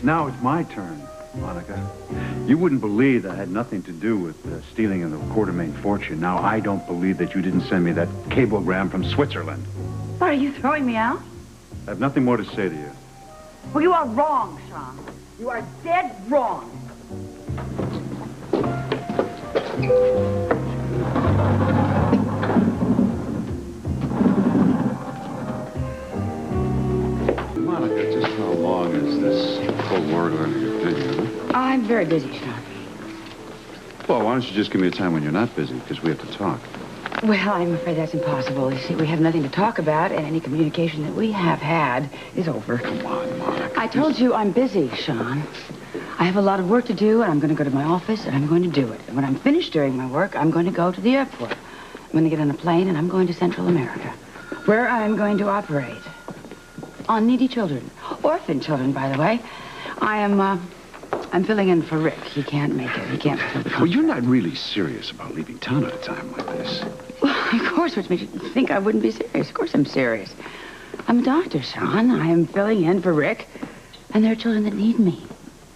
Now it's my turn, Monica. You wouldn't believe that I had nothing to do with stealing of the Quartermain fortune. Now, I don't believe that you didn't send me that cablegram from Switzerland. What, are you throwing me out? I have nothing more to say to you. Well, you are wrong, Sean. You are dead wrong. Monica, just how long is this whole war going to continue? I'm very busy, Sean. Well, why don't you just give me a time when you're not busy, because we have to talk. Well, I'm afraid that's impossible. You see, we have nothing to talk about, and any communication that we have had is over. Come on, Monica. I told you I'm busy, Sean. I have a lot of work to do, and I'm going to go to my office, and I'm going to do it. And when I'm finished doing my work, I'm going to go to the airport. I'm going to get on a plane, and I'm going to Central America, where I'm going to operate on needy children. Orphan children, by the way. I'm filling in for Rick. He can't make it. He can't fulfill the contract. Well, you're not really serious about leaving town at a time like this. Well, of course, which makes you think I wouldn't be serious. Of course I'm serious. I'm a doctor, Sean. I am filling in for Rick, and there are children that need me.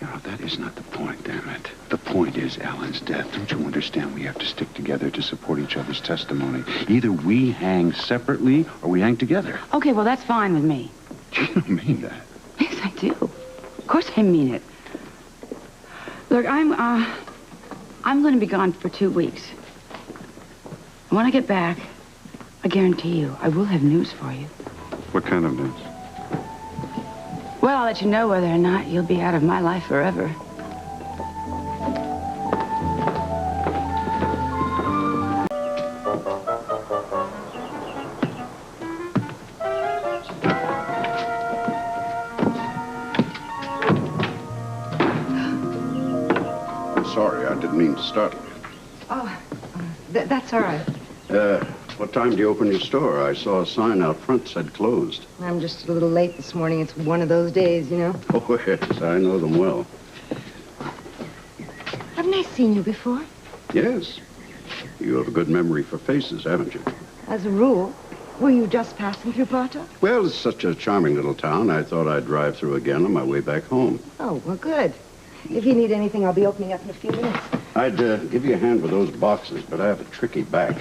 You know, that is not the point, damn it. The point is Alan's death. Don't you understand? We have to stick together to support each other's testimony. Either we hang separately or we hang together. Okay, well, that's fine with me. You don't mean that. Yes, I do. Of course I mean it. Look, I'm going to be gone for 2 weeks. When I get back, I guarantee you, I will have news for you. What kind of news? Well, I'll let you know whether or not you'll be out of my life forever. Sorry, I didn't mean to startle you. Oh, that's all right. What time do you open your store? I saw a sign out front said closed. I'm just a little late this morning. It's one of those days, you know. Oh, yes, I know them well. Haven't I seen you before? Yes. You have a good memory for faces, haven't you? As a rule. Were you just passing through Prato? Well, it's such a charming little town. I thought I'd drive through again on my way back home. Oh, well, good. If you need anything, I'll be opening up in a few minutes. I'd give you a hand with those boxes, but I have a tricky back.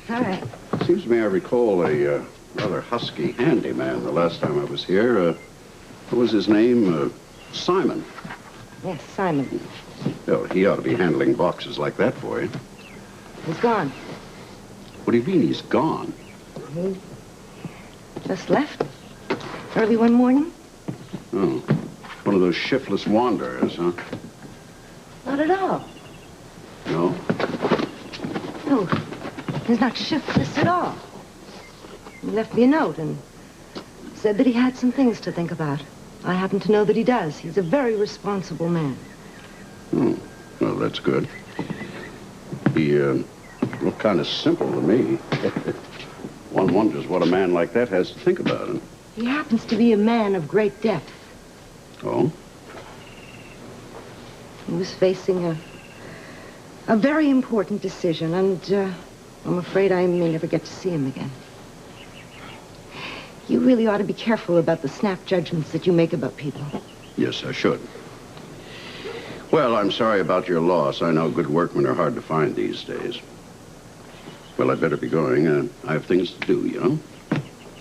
All right. Seems to me I recall a rather husky handyman the last time I was here. What was his name? Simon. Yes, Simon. Oh, he ought to be handling boxes like that for you. He's gone. What do you mean he's gone? He just left early one morning. Oh, one of those shiftless wanderers, huh? Not at all. No? No, he's not shiftless at all. He left me a note and said that he had some things to think about. I happen to know that he does. He's a very responsible man. Hmm. Well, that's good. He looked kind of simple to me. One wonders what a man like that has to think about him. He happens to be a man of great depth. Oh? He was facing a very important decision, and I'm afraid I may never get to see him again. You really ought to be careful about the snap judgments that you make about people. Yes, I should. Well, I'm sorry about your loss. I know good workmen are hard to find these days. Well, I'd better be going. I have things to do, you know.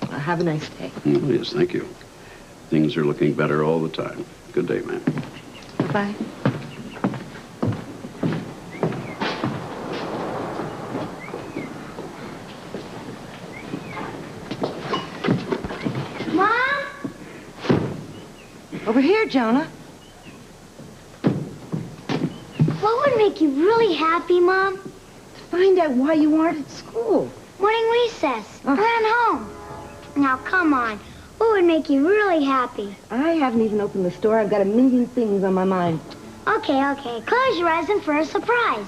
Well, have a nice day. Oh, yes, thank you. Things are looking better all the time. Good day, ma'am. Bye. Mom? Over here, Jonah. What would make you really happy, Mom? Find out why you aren't at school. Morning recess. Run home. Now, come on. What would make you really happy? I haven't even opened the store. I've got a million things on my mind. Okay. Close your eyes and for a surprise.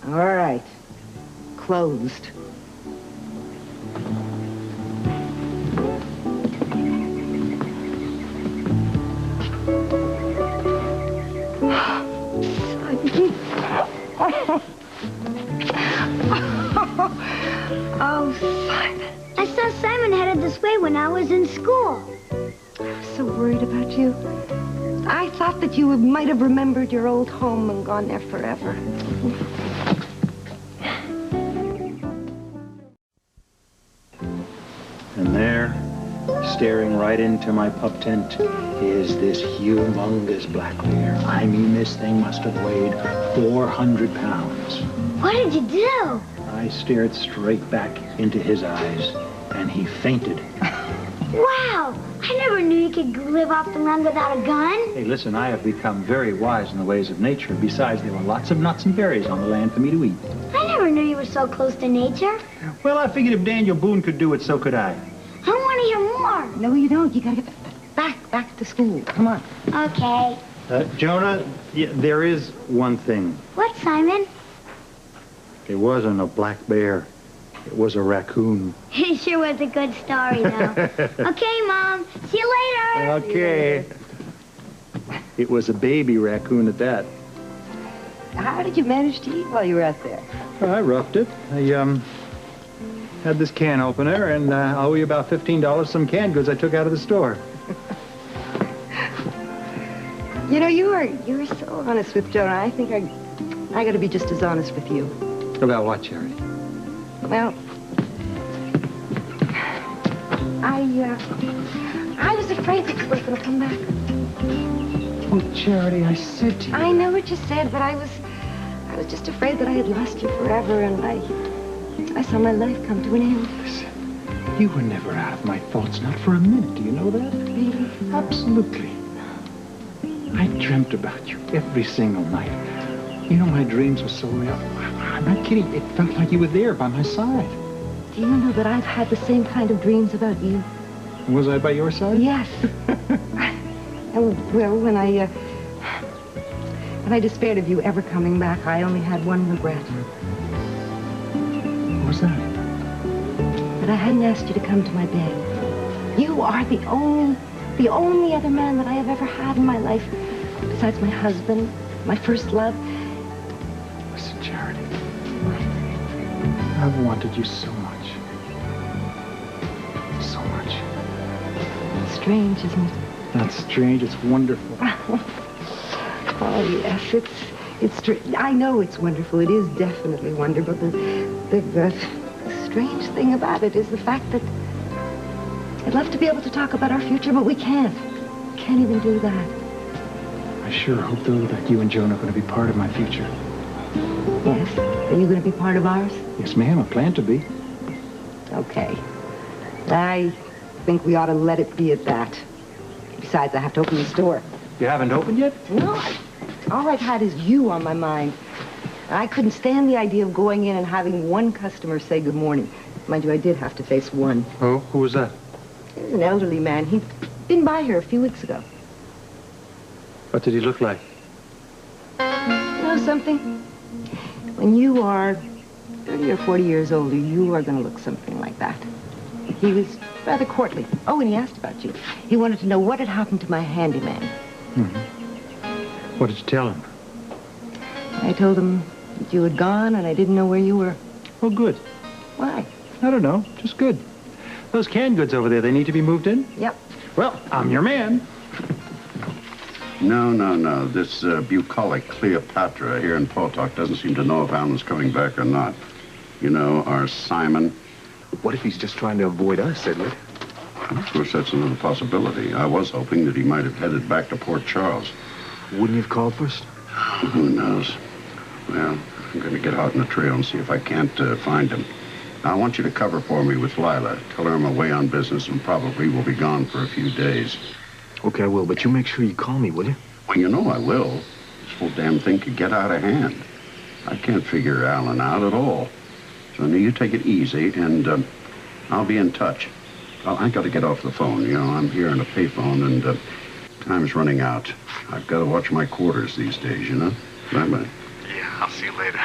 All right. Closed. Oh, Simon. I saw Simon headed this way when I was in school. I was so worried about you. I thought that you might have remembered your old home and gone there forever. And there, staring right into my pup tent, is this humongous black bear. I mean, this thing must have weighed 400 pounds. What did you do? I stared straight back into his eyes, and he fainted. Wow! I never knew you could live off the run without a gun. Hey, listen, I have become very wise in the ways of nature. Besides, there were lots of nuts and berries on the land for me to eat. I never knew you were so close to nature. Well, I figured if Daniel Boone could do it, so could I. I want to hear more. No, you don't. You gotta get back to school. Come on. Okay. Jonah, there is one thing. What, Simon? It wasn't a black bear. It was a raccoon. It sure was a good story, though. Okay, Mom. See you later. Okay. It was a baby raccoon at that. How did you manage to eat while you were out there? I roughed it. I had this can opener, and I owe you about $15 some canned goods I took out of the store. You know, you are so honest with Jonah. I think I got to be just as honest with you. About what, Charity? Well, I was afraid that you weren't going to come back. Oh, Charity, I said to you. I know what you said, but I was just afraid that I had lost you forever, and I saw my life come to an end. Listen, you were never out of my thoughts, not for a minute. Do you know that? Really? Absolutely. I dreamt about you every single night. You know, my dreams were so real. I'm not kidding. It felt like you were there by my side. Do you know that I've had the same kind of dreams about you? Was I by your side? Yes. And, well, when I despaired of you ever coming back, I only had one regret. What was that? That I hadn't asked you to come to my bed. You are the only other man that I have ever had in my life, besides my husband, my first love. Listen, Charity. I've wanted you so much. So much. Strange, isn't it? Not strange, it's wonderful. Oh, yes, it's I know it's wonderful. It is definitely wonderful. The strange thing about it is the fact that I'd love to be able to talk about our future, but we can't. Can't even do that. I sure hope, though, that you and Joan are going to be part of my future. Yes? Are you going to be part of ours? Yes, ma'am, I plan to be. Okay. I think we ought to let it be at that. Besides, I have to open the store. You haven't opened yet? No, all I've had is you on my mind. I couldn't stand the idea of going in and having one customer say good morning. Mind you, I did have to face one. Oh, who was that? He was an elderly man. He'd been by here a few weeks ago. What did he look like? You know something? When you are 30 or 40 years older, you are going to look something like that. He was rather courtly. Oh, and he asked about you. He wanted to know what had happened to my handyman. Mm-hmm. What did you tell him? I told him that you had gone and I didn't know where you were. Oh, good. Why? I don't know. Just good. Those canned goods over there, they need to be moved in? Yep. Well, I'm your man. No. This bucolic Cleopatra here in Potok doesn't seem to know if Alan's coming back or not. You know, our Simon. What if he's just trying to avoid us, Edward? Of course, that's another possibility. I was hoping that he might have headed back to Port Charles. Wouldn't you have called first? Who knows? Well, I'm going to get out on the trail and see if I can't find him. Now, I want you to cover for me with Lila. Tell her I'm away on business and probably will be gone for a few days. Okay, I will, but you make sure you call me, will you? Well, you know I will. This whole damn thing could get out of hand. I can't figure Alan out at all. So now you take it easy, and I'll be in touch. Well, I got to get off the phone. You know, I'm here on a payphone, and time's running out. I've got to watch my quarters these days, you know? Bye-bye. Yeah, I'll see you later.